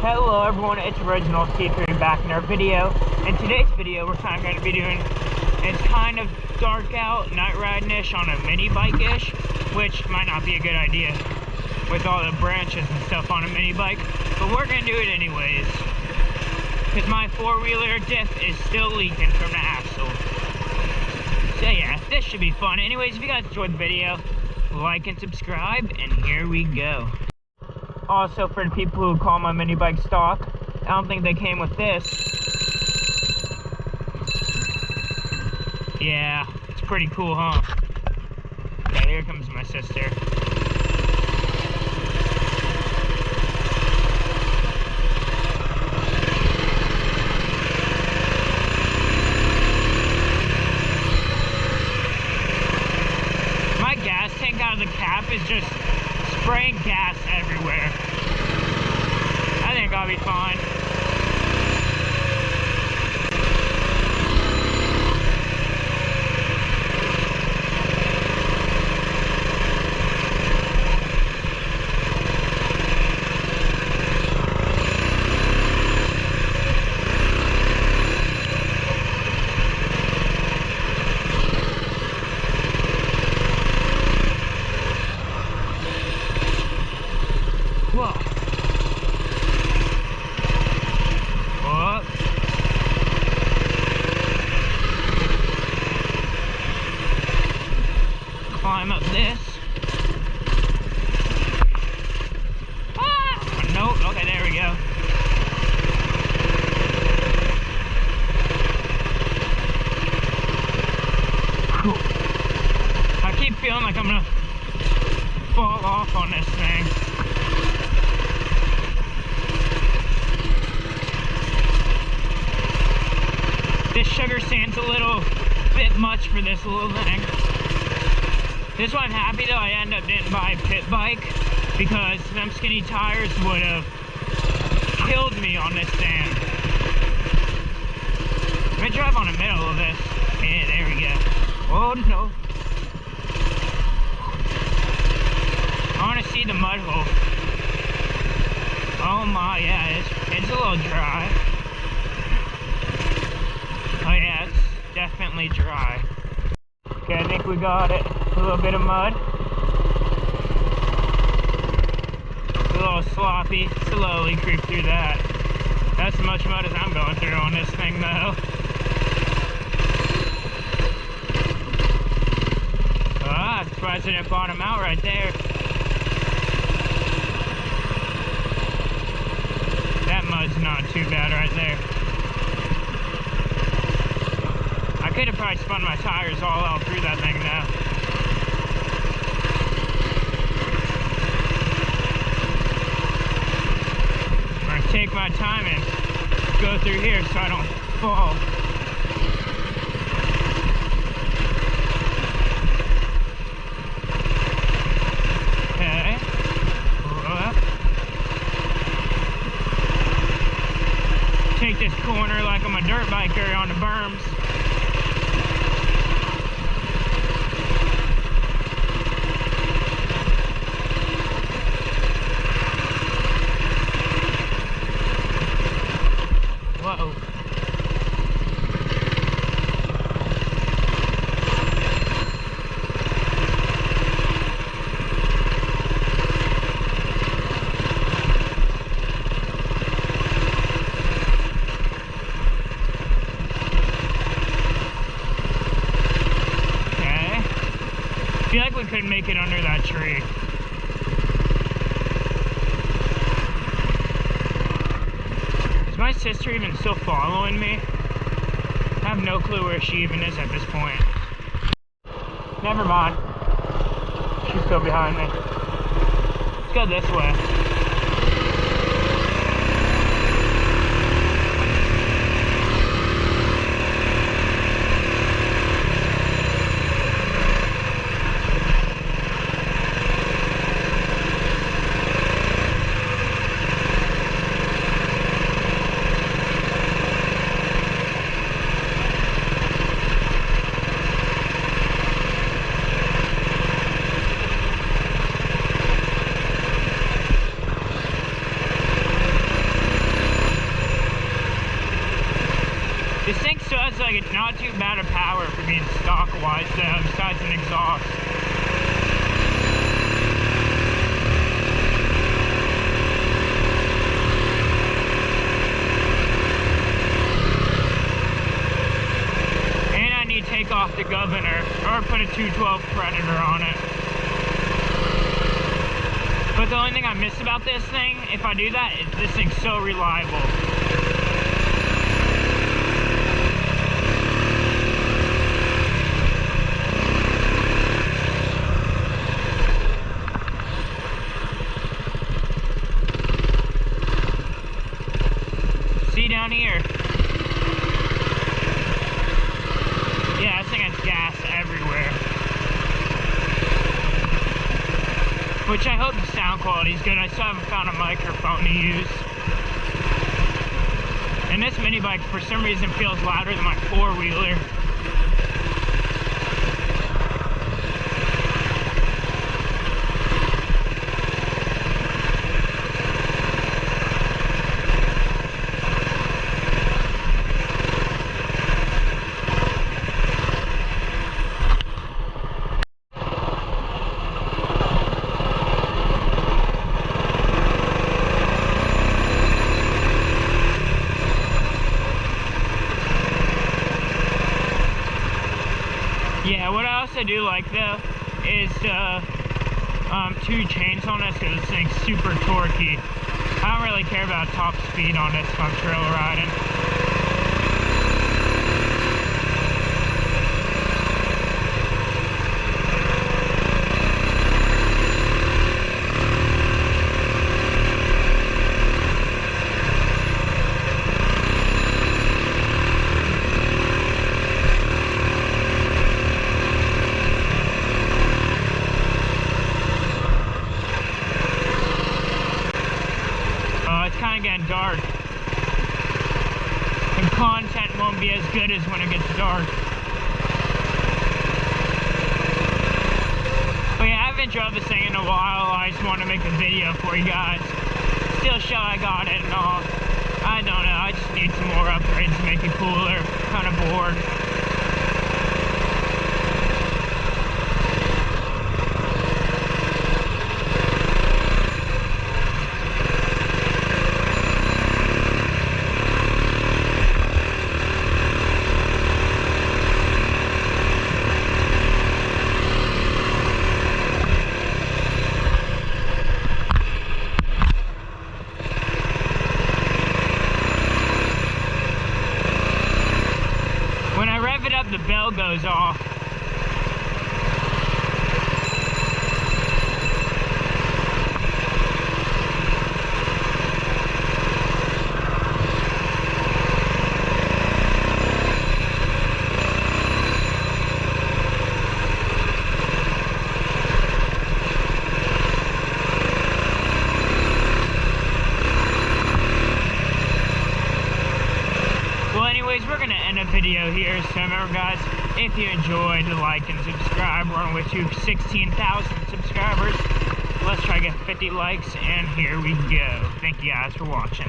Hello everyone, it's Original C3 back in our video. In today's video, we're kind of going to be doing, it's kind of dark out, night riding-ish on a mini bike-ish, which might not be a good idea with all the branches and stuff on a mini bike, but we're going to do it anyways, because my four-wheeler diff is still leaking from the axle. So yeah, this should be fun. Anyways, if you guys enjoyed the video, like and subscribe, and here we go. Also, for the people who call my mini bike stock, I don't think they came with this. Yeah, it's pretty cool, huh? Okay, here comes my sister. My gas tank out of the cap is just spraying gas everywhere. I think I'll be fine. Whoa. Whoa. Climb up this. Ah! Nope. Okay, there we go. Whew. I keep feeling like I'm gonna fall off on this thing. This sugar sand's a little bit much for this little thing. This one I'm happy though I ended up didn't buy a pit bike because them skinny tires would have killed me on this stand. Let me drive on the middle of this. Yeah, there we go. Oh no. I want to see the mud hole. Oh my, yeah, it's a little dry. Oh yeah, it's definitely dry. Okay, I think we got it. A little bit of mud. It's a little sloppy. Slowly creep through that. That's as much mud as I'm going through on this thing though. Ah, I'm surprised it didn't bottom out right there. That mud's not too bad right there. I could have probably spun my tires all out through that thing now. I'm gonna take my time and go through here so I don't fall. Okay. Take this corner like I'm a dirt biker on the berms. Whoa. Okay. I feel like we couldn't make it under that tree. Is my sister even still following me? I have no clue where she even is at this point. Never mind. She's still behind me. Let's go this way. has like not too bad of power for being stock wise though, besides an exhaust. And I need to take off the governor or put a 212 Predator on it. But the only thing I miss about this thing, if I do that, is this thing's so reliable. See down here? Yeah, this thing has gas everywhere. Which I hope the sound quality is good. I still haven't found a microphone to use. And this mini bike, for some reason, feels louder than my four-wheeler. Yeah, what I also do like though is two chains on this because this thing's super torquey. I don't really care about top speed on this if I'm trail riding. It's kind of getting dark. The content won't be as good as when it gets dark. But yeah, I haven't drove this thing in a while. I just want to make a video for you guys. Still sure I got it and all. I don't know, I just need some more upgrades to make it cooler. Kind of bored. When I rev it up, the bell goes off. We're gonna end a video here, so remember guys, if you enjoyed, like and subscribe. We're on way to 16,000 subscribers. Let's try to get 50 likes, and here we go. Thank you guys for watching.